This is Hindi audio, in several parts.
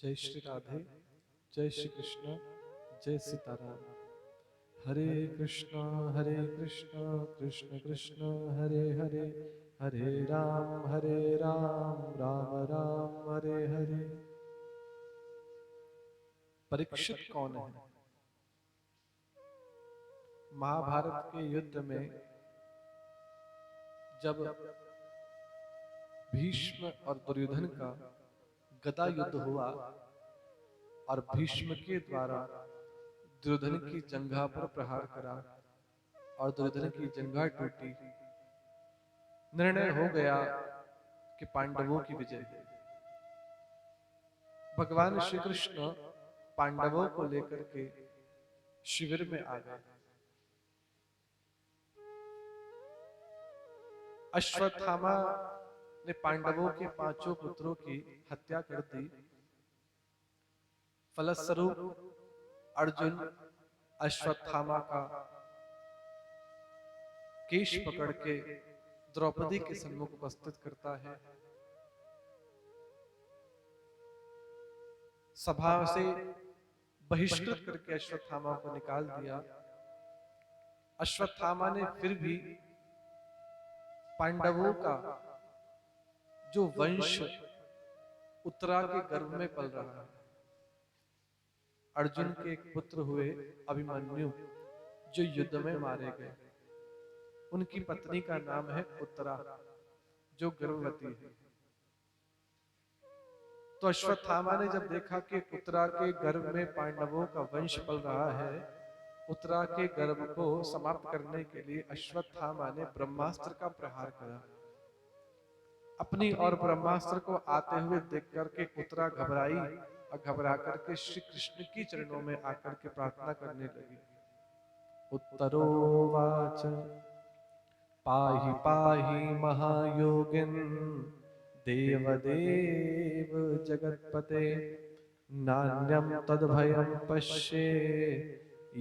जय श्री राधे, जय श्री कृष्ण, जय सीताराम। हरे कृष्णा कृष्ण कृष्ण हरे हरे, हरे राम राम राम हरे हरे। परीक्षित कौन है? महाभारत के युद्ध में जब भीष्म और दुर्योधन का गदा युद्ध हुआ और भीष्म के द्वारा दुर्योधन की जंघा पर प्रहार करा और दुर्योधन की जंघा टूटी, निर्णय हो गया कि पांडवों की विजय। भगवान श्री कृष्ण पांडवों को लेकर के शिविर में आ गए। अश्वत्थामा ने पांडवों के 5 पुत्रों की हत्या कर दी। फलस्वरूप अर्जुन अश्वत्थामा का केश पकड़ के द्रौपदी के सम्मुख उपस्थित करता है। सभा से बहिष्कृत करके अश्वत्थामा को निकाल दिया। अश्वत्थामा ने फिर भी पांडवों का जो वंश उत्तरा के गर्भ में पल रहा है, अर्जुन के एक पुत्र हुए अभिमन्यु जो युद्ध में मारे गए, उनकी पत्नी का नाम है उत्तरा जो गर्भवती है। तो अश्वत्थामा ने जब देखा कि उत्तरा के गर्भ में पांडवों का वंश पल रहा है, उत्तरा के गर्भ को समाप्त करने के लिए अश्वत्थामा ने ब्रह्मास्त्र का प्रहार करा। अपनी और ब्रह्मास्त्र को आते हुए देख करके उत्तरा घबराई और घबरा करके श्री कृष्ण की चरणों में आकर के प्रार्थना करने लगी। उत्तरोवाच पाहि पाहि महायोगिन देवदेव जगत्पते, नान्यं तद्भयं पश्ये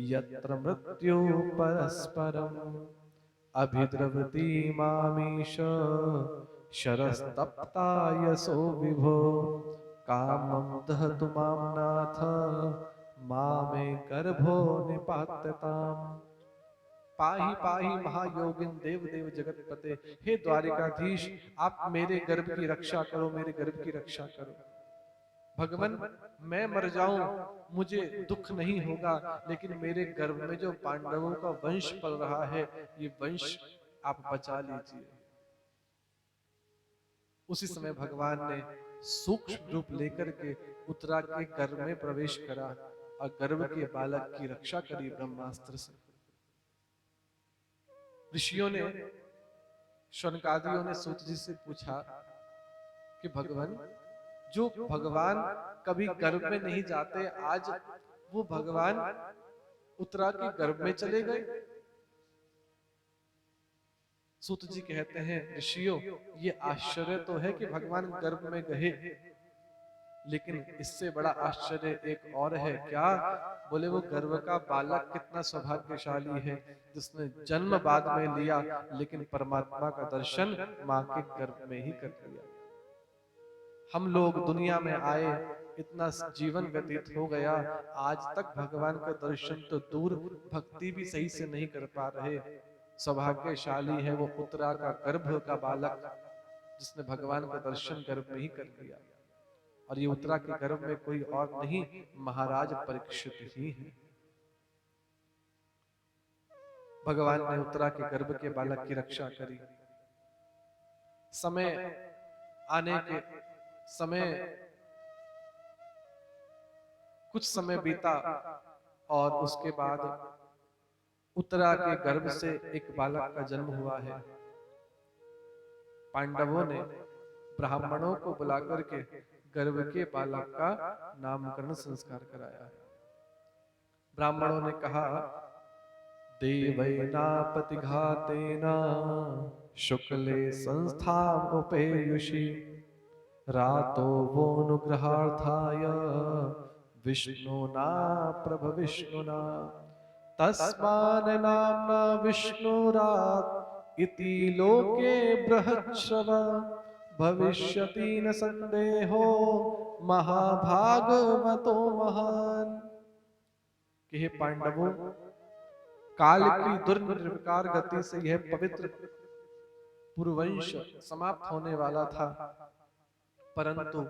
यत्र मृत्यु परस्परम्, अभिद्रवति मामीश शरस्तप्तायसो विभो, कामं दहतु मां नाथ मामे गर्भो निपात्यताम्। पाहि पाहि महायोगिन देव देव जगतपते, हे द्वारिकाधीश आप मेरे गर्भ की रक्षा करो, मेरे गर्भ की रक्षा करो। भगवान मैं मर जाऊं मुझे दुख नहीं होगा, लेकिन मेरे गर्भ में जो पांडवों का वंश पल रहा है ये वंश आप बचा लीजिए। उसी समय भगवान ने सूक्ष्म रूप लेकर के उत्तरा के गर्भ में प्रवेश करा और गर्भ के बालक की रक्षा करी ब्रह्मास्त्र से। ऋषियों ने, शौनकादियों ने सूत जी से पूछा कि भगवान जो भगवान कभी गर्भ में नहीं जाते, आज वो भगवान उत्तरा के गर्भ में चले गए। सूत जी कहते हैं ऋषियों ये आश्चर्य तो है कि भगवान गर्भ में गए, लेकिन इससे बड़ा आश्चर्य एक और है। क्या? बोले वो गर्भ का बालक कितना सौभाग्यशाली है जिसने जन्म बाद में लिया, लेकिन परमात्मा का दर्शन मां के गर्भ में ही कर लिया। हम लोग दुनिया में आए, इतना जीवन व्यतीत हो गया, आज तक भगवान का दर्शन तो दूर भक्ति भी सही से नहीं कर पा रहे। सौभाग्यशाली है वो उत्तरा का गर्भ का बालक जिसने भगवान का दर्शन गर्भ में ही कर लिया। और ये उत्तरा के गर्भ में कोई और नहीं, महाराज परीक्षित ही है। भगवान ने उत्तरा के गर्भ के बालक की रक्षा करी। समय आने के समय कुछ समय बीता और उसके बाद उत्तरा के गर्भ से एक बालक का जन्म हुआ है। पांडवों ने ब्राह्मणों को बुलाकर के गर्भ के बालक का नामकरण संस्कार कराया। ब्राह्मणों ने कहा देवैना प्रतिघातेना शुक्ले संस्थामुपेयुषि, रातो वोनुग्रहार्थाय विष्णुना प्रभविष्णुना, तस्मान् नाम्ना विष्णुरात् इति लोके बृहच्छ्रव, भविष्यति न संदेहो महाभागवतो महान। कि हे पांडवों, काल की दुर्निर्विकार गति से यह पवित्र पुरुवंश समाप्त होने वाला था, परंतु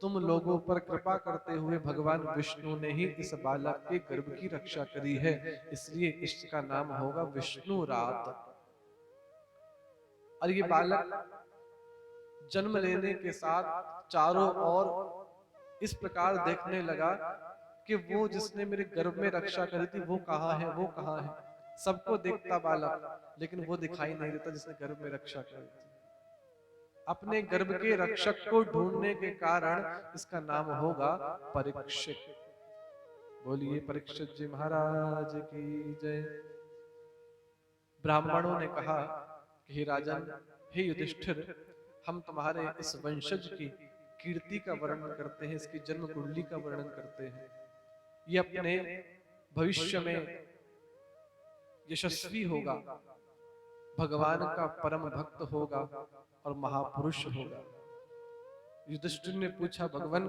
तुम लोगों पर कृपा करते हुए भगवान विष्णु ने ही इस बालक के गर्भ की रक्षा करी है, इसलिए इसका नाम होगा विष्णु रात। और ये बालक जन्म लेने के साथ चारों ओर इस प्रकार देखने लगा कि वो जिसने मेरे गर्भ में रक्षा करी थी वो कहाँ है, वो कहाँ है। सबको देखता बालक, लेकिन वो दिखाई नहीं देता जिसने गर्भ में रक्षा करी थी। अपने गर्भ के रक्षक को ढूंढने के कारण इसका नाम होगा परीक्षित। बोलिए परीक्षित जी महाराज की जय। ब्राह्मणों ने कहा कि हे राजन, हे युधिष्ठिर, हम तुम्हारे इस वंशज की कीर्ति का वर्णन करते हैं, इसकी जन्म कुंडली का वर्णन करते हैं। ये अपने भविष्य में यशस्वी होगा, भगवान का परम भक्त होगा और महापुरुष होगा। युधिष्ठिर ने पूछा, भगवान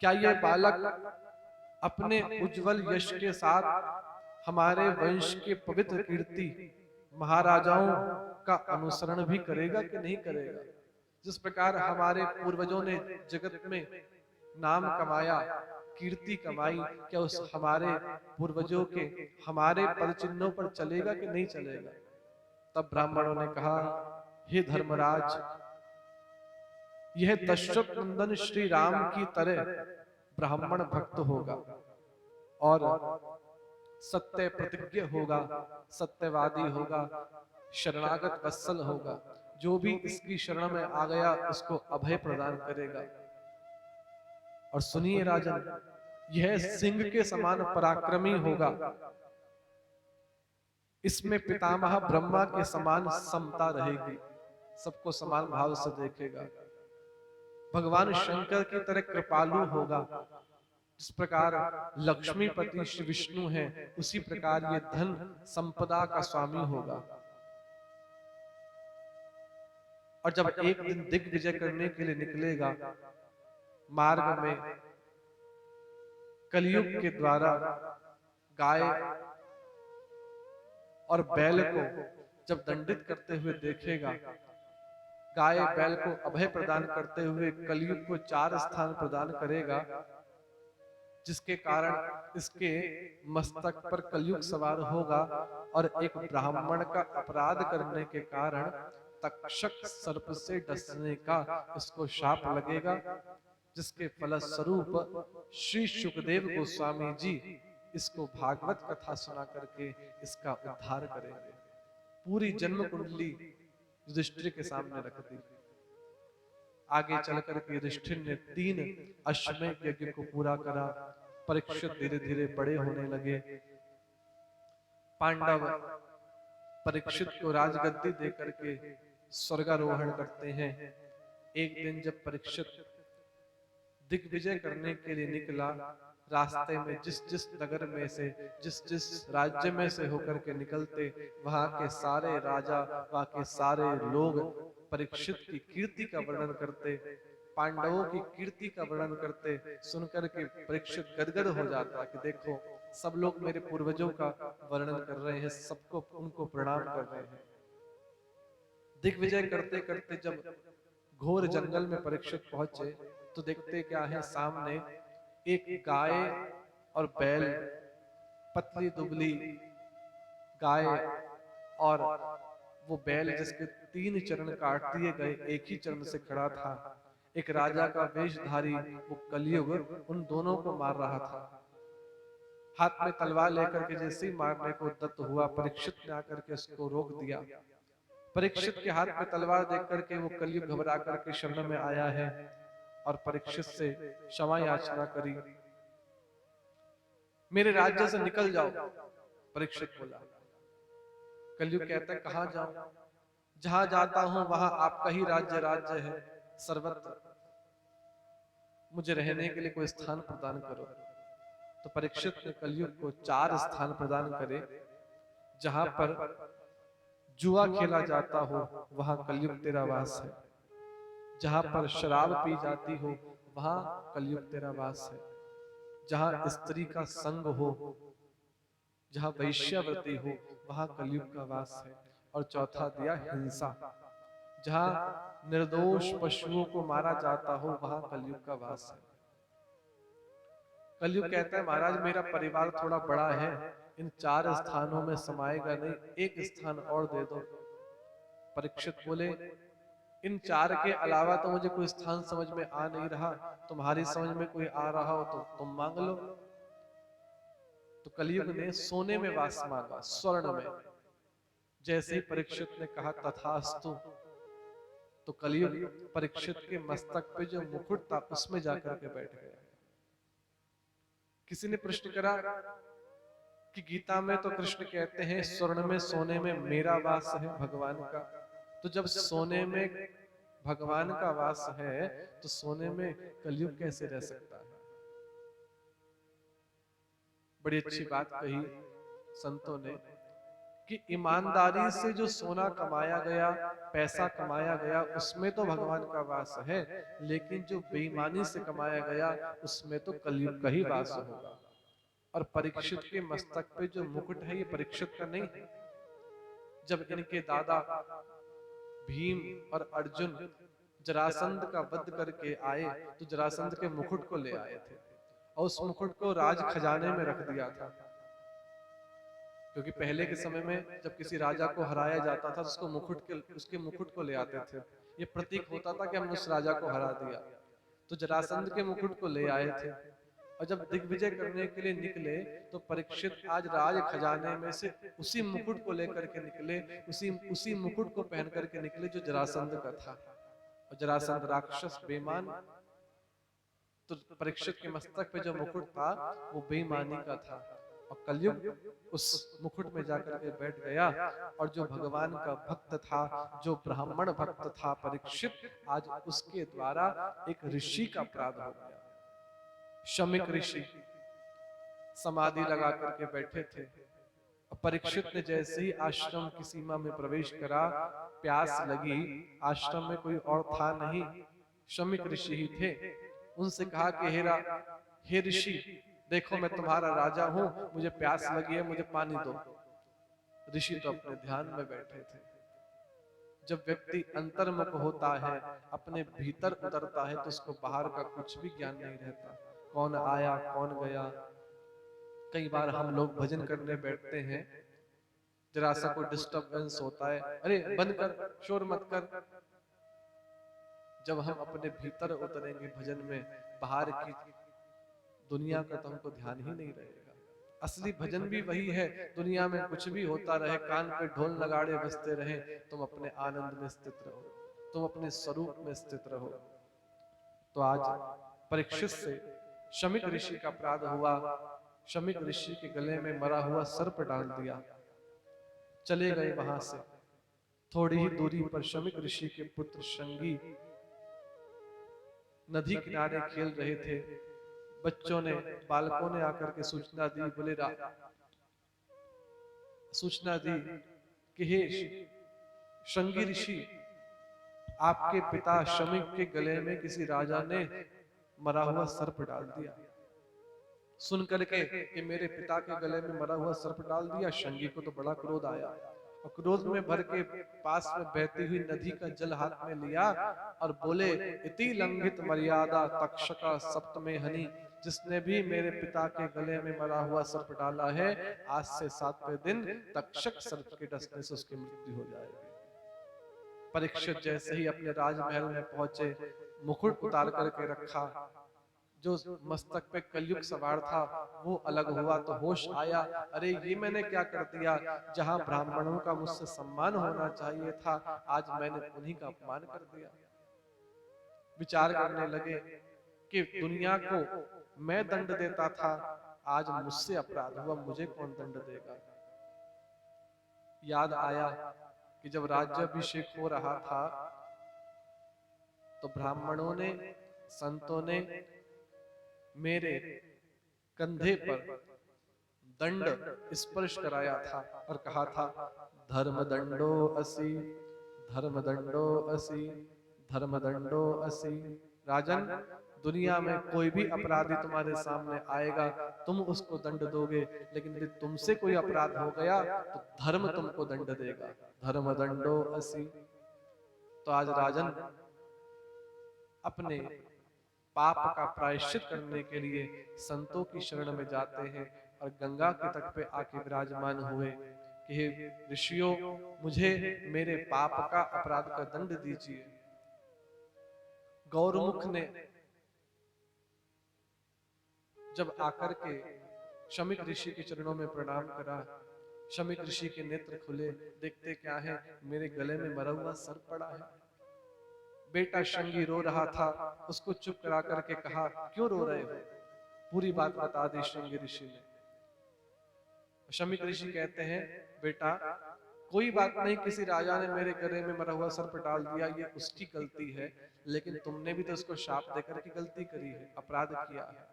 क्या यह बालक अपने उज्जवल यश के साथ हमारे वंश के पवित्र कीर्ति महाराजाओं का अनुसरण भी करेगा कि नहीं करेगा? जिस प्रकार हमारे पूर्वजों ने जगत में नाम कमाया, कीर्ति कमाई, क्या उस हमारे पूर्वजों के हमारे पद चिन्हों पर चलेगा कि नहीं चलेगा? तब ब्राह्मणों ने कहा, हे धर्मराज, यह दशरथ नंदन श्री राम की तरह ब्राह्मण भक्त होगा और सत्य प्रतिज्ञ होगा, सत्यवादी होगा, शरणागत वत्सल होगा। जो भी इसकी शरण में आ गया उसको अभय प्रदान करेगा। और सुनिए राजन, यह सिंह के समान पराक्रमी होगा, इसमें पितामह ब्रह्मा के समान समता रहेगी, सबको समान भाव से देखेगा। भगवान शंकर की तरह कृपालु होगा, जिस प्रकार लक्ष्मीपति श्री विष्णु है उसी प्रकार ये धन संपदा का स्वामी होगा। और जब एक दिन दिग्विजय करने के लिए निकलेगा, मार्ग में कलयुग के द्वारा गाय और बैल को जब दंडित करते हुए देखेगा, गाय बैल को अभय प्रदान करते हुए कलयुग को 4 स्थान प्रदान करेगा, जिसके कारण इसके मस्तक पर कलयुग सवार होगा और एक ब्राह्मण का अपराध करने के कारण तक्षक सर्प से डसने का इसको शाप लगेगा, जिसके फलस्वरूप श्री सुखदेव गोस्वामी जी इसको भागवत कथा सुना करके इसका उद्धार करेंगे। पूरी जन्म कुंडली युधिष्ठिर के सामने रख दी। आगे चलकर के युधिष्ठिर ने 3 अश्वमेध यज्ञ को पूरा करा। परीक्षित धीरे धीरे बड़े होने लगे। पांडव परीक्षित को राजगद्दी देकर के स्वर्गारोहण करते हैं। एक दिन जब परीक्षित दिग्विजय करने के लिए निकला, रास्ते में जिस जिस नगर में से, जिस जिस राज्य में से होकर के निकलते, वहां के सारे राजा, वहां के सारे लोग परीक्षित की कीर्ति का वर्णन करते, पांडवों की कीर्ति का वर्णन करते। सुनकर के परीक्षित गदगद हो जाता कि देखो, सब लोग मेरे पूर्वजों का वर्णन कर रहे हैं, सबको उनको प्रणाम कर रहे हैं। दिग्विजय करते करते जब घोर जंगल में परीक्षित पहुंचे तो देखते क्या है, सामने एक गाय और बैल, पतली दुबली गाय और वो बैल जिसके 3 चरण काट दिए गए, एक ही चरण से खड़ा था। एक राजा का वेशधारी वो कलयुग उन दोनों को मार रहा था। हाथ में तलवार लेकर के जैसे ही मारने को उद्यत हुआ, परीक्षित ने आकर के उसको रोक दिया। परीक्षित के हाथ में तलवार देख करके वो कलयुग घबरा करके शरण में आया है और परीक्षित से क्षमा याचना करी, मेरे राज्य से निकल जाओ। परीक्षित बोला। कलयुग कहता है, कहां जाऊं? जहां जाता हूं वहां आपका ही राज्य है, सर्वत्र मुझे रहने के लिए कोई स्थान प्रदान करो। तो परीक्षित ने कलयुग को 4 स्थान प्रदान करे, जहां पर जुआ खेला जाता हो वहां कलयुग तेरा वास है। जहां पर शराब पी जाती हो वहां कलयुग तेरा वास है। जहां स्त्री का संग हो, जहां वैश्यावृत्ति हो वहां कलयुग का वास है। और चौथा दिया हिंसा, जहां निर्दोष पशुओं को मारा जाता हो वहां कलयुग का वास है। कलयुग कहता है महाराज मेरा परिवार थोड़ा बड़ा है, इन 4 स्थानों में समाएगा नहीं, एक स्थान और दे दो। परीक्षित बोले इन 4 के अलावा तो मुझे कोई स्थान समझ में आ नहीं रहा, तुम्हारी समझ में कोई आ रहा हो तो तुम मांग लो। तो कलयुग ने सोने में वास मांगा, स्वर्ण में। जैसे ही परीक्षित ने कहा तथास्तु, तो कलयुग परीक्षित के मस्तक पे जो मुकुट था उसमें जाकर के बैठ गया। किसी ने प्रश्न करा कि गीता में तो कृष्ण कहते हैं स्वर्ण में सोने में मेरा वास है भगवान का, तो जब सोने में भगवान का वास है तो सोने में कलयुग कैसे रह सकता है। बड़ी अच्छी बात कही संतों ने कि ईमानदारी से जो सोना कमाया गया, पैसा कमाया गया, उसमें तो भगवान का वास है, लेकिन जो बेईमानी से कमाया गया उसमें तो कलयुग का ही वास होगा। और परीक्षित के मस्तक पे जो मुकुट है ये परीक्षित का नहीं है। जब इनके दादा भीम और अर्जुन जरासंध का वध करके आए तो जरासंध के मुकुट को ले आए थे और उस मुकुट को राज खजाने में रख दिया था। क्योंकि पहले के समय में जब किसी राजा को हराया जाता था तो उसके मुकुट को ले आते थे, ये प्रतीक होता था कि हमने उस राजा को हरा दिया। तो जरासंध के मुकुट को ले आए थे और जब दिग्विजय करने के लिए निकले तो परीक्षित आज राज खजाने में से उसी मुकुट को लेकर के निकले, उसी मुकुट को पहन करके निकले जो जरासंध का था। और जरासंध राक्षस बेईमान, तो परीक्षित के मस्तक पे जो मुकुट था वो बेईमानी का था। और कलयुग उस मुकुट में जाकर के बैठ गया और जो भगवान का भक्त था, जो ब्राह्मण भक्त था परीक्षित, आज उसके द्वारा एक ऋषि का अपराध हो गया। शमिक ऋषि समाधि लगा करके बैठे थे। परीक्षित ने जैसे ही आश्रम की सीमा में प्रवेश करा, प्यास लगी, आश्रम में कोई और था नहीं, शमिक ऋषि ही थे। उनसे कहा कि हे ऋषि देखो मैं तुम्हारा राजा हूं, मुझे प्यास लगी है, मुझे पानी दो। ऋषि तो अपने ध्यान में बैठे थे। जब व्यक्ति अंतर्मुख होता है, अपने भीतर उतरता है, तो उसको बाहर का कुछ भी ज्ञान नहीं रहता। कौन आया कौन गया। कई बार हम लोग भजन करने बैठते हैं, जरा सा कोई डिस्टर्बेंस होता है, अरे बंद कर, शोर मत कर। जब हम अपने भीतर उतरेंगे भजन में, बाहर की दुनिया का तो हमको ध्यान ही नहीं रहेगा। असली भजन भी वही है, दुनिया में कुछ भी होता रहे, कान पे ढोल नगाड़े बजते रहे, तुम अपने आनंद में स्थित रहो, तुम अपने स्वरूप में स्थित रहो। तो आज परीक्षित से शमिक ऋषि का अपराध हुआ। शमिक ऋषि के गले में मरा हुआ सर्प डाल दिया, चले गए वहां से। थोड़ी ही दूरी पर शमिक ऋषि के पुत्र शंगी नदी किनारे खेल रहे थे। बच्चों ने, बालकों ने आकर के सूचना दी, बोले सूचना दी कि हे शंगी ऋषि, आपके पिता शमिक के गले में किसी राजा ने मरा हुआ सर्प डाल दिया। सुन करके कि मेरे पिता के गले में मरा हुआ सर्प डाल दिया, शंगी को तो बड़ा क्रोध आया और क्रोध में भर के पास में बहती हुई नदी का जल हाथ में लिया और बोले, इति लंघित मर्यादा तक्षका सप्तमे हनि, जिसने भी मेरे पिता के गले में मरा हुआ सर्प डाला है, आज से 7वें दिन तक्षक सर्प के डसने से उसकी मृत्यु हो जाएगी। परीक्षित जैसे ही अपने राजमहल में पहुंचे, मुकुट उतार करके रखा, जो मस्तक पे कलयुग सवार था वो अलग हुआ तो होश आया, अरे ये मैंने क्या कर दिया, जहां ब्राह्मणों का मुझसे सम्मान होना चाहिए था, आज मैंने उन्हीं का अपमान कर दिया। विचार करने लगे कि दुनिया को मैं दंड देता था, आज मुझसे अपराध हुआ, मुझे कौन दंड देगा। याद आया कि जब राज्याभिषेक हो रहा था तो ब्राह्मणों ने, संतों ने मेरे कंधे पर दंड स्पर्श कराया था और कहा था, धर्म दंडो असि, धर्म दंडो असि, धर्मदंडो असि। राजन, दुनिया में कोई भी अपराधी तुम्हारे सामने आएगा, तुम उसको दंड दोगे, लेकिन यदि तुमसे कोई अपराध हो गया तो धर्म तुमको दंड देगा। धर्मदंडो असि। तो आज राजन अपने पाप का प्रायश्चित करने के लिए संतों की शरण में जाते हैं और गंगा के तट पे आके विराजमान हुए कि हे ऋषियों, मुझे मेरे पाप का अपराध का दंड दीजिए। गौरमुख ने जब आकर के शमिक ऋषि के चरणों में प्रणाम करा, शमिक ऋषि के नेत्र खुले, देखते क्या है, मेरे गले में मरा हुआ सर्प पड़ा है। बेटा शंगी रो रहा था, उसको चुप करा करके कहा, क्यों रो रहे हो? पूरी बात बता दी शंगी ऋषि ने। शमिक ऋषि कहते हैं, बेटा कोई बात नहीं, किसी राजा ने मेरे गले में मरा हुआ सर्प डाल दिया, ये उसकी गलती है, लेकिन तुमने भी तो उसको शाप देकर के गलती करी है, अपराध किया है।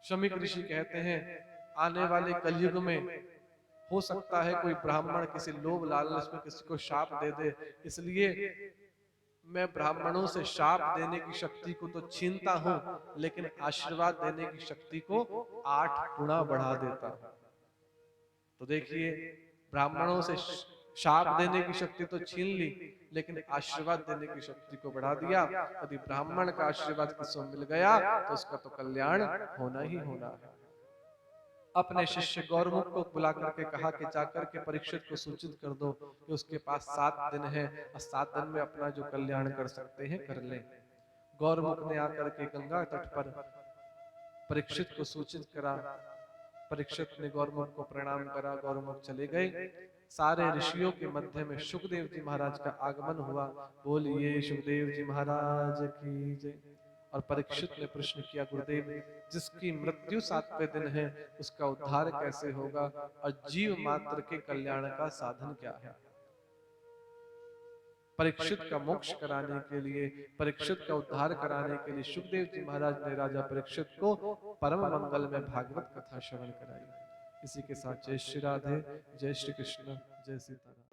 शमिक ऋषि कहते हैं, आने वाले कलयुग में हो सकता है कोई ब्राह्मण किसी लोभ लालच में किसी को शाप दे दे, इसलिए मैं ब्राह्मणों से शाप देने की शक्ति को तो छीनता हूं, लेकिन आशीर्वाद देने की शक्ति को 8 गुना बढ़ा देता हूं। तो देखिए, ब्राह्मणों से शाप देने की शक्ति तो छीन ली, लेकिन आशीर्वाद देने की शक्ति को बढ़ा दिया। यदि ब्राह्मण का आशीर्वाद किसी को मिल गया तो उसका तो कल्याण होना ही होना है। अपने शिष्य गौरमुख को बुला करके कहा कि जाकर के परीक्षित को सूचित कर दो कि उसके पास 7 दिन है और 7 दिन में अपना जो कल्याण कर सकते हैं कर लें। गौरमुख ने आकर के गंगा तट पर परीक्षित को सूचित करा। परीक्षित ने गौरमुख को प्रणाम करा, गौरमुख चले गए। सारे ऋषियों के मध्य में शुकदेव जी महाराज का आगमन हुआ। बोलिए शुकदेव जी महाराज की जय। और परीक्षित ने प्रश्न किया, गुरुदेव, जिसकी मृत्यु 7वें दिन है उसका उद्धार कैसे होगा और जीव मात्र के कल्याण का साधन क्या है? परीक्षित का मोक्ष कराने के लिए, परीक्षित का उद्धार कराने के लिए शुकदेव जी महाराज ने राजा परीक्षित को परम मंगल में भागवत कथा श्रवण कराई। इसी के साथ जय श्री राधे, जय श्री कृष्ण, जय सीताराम।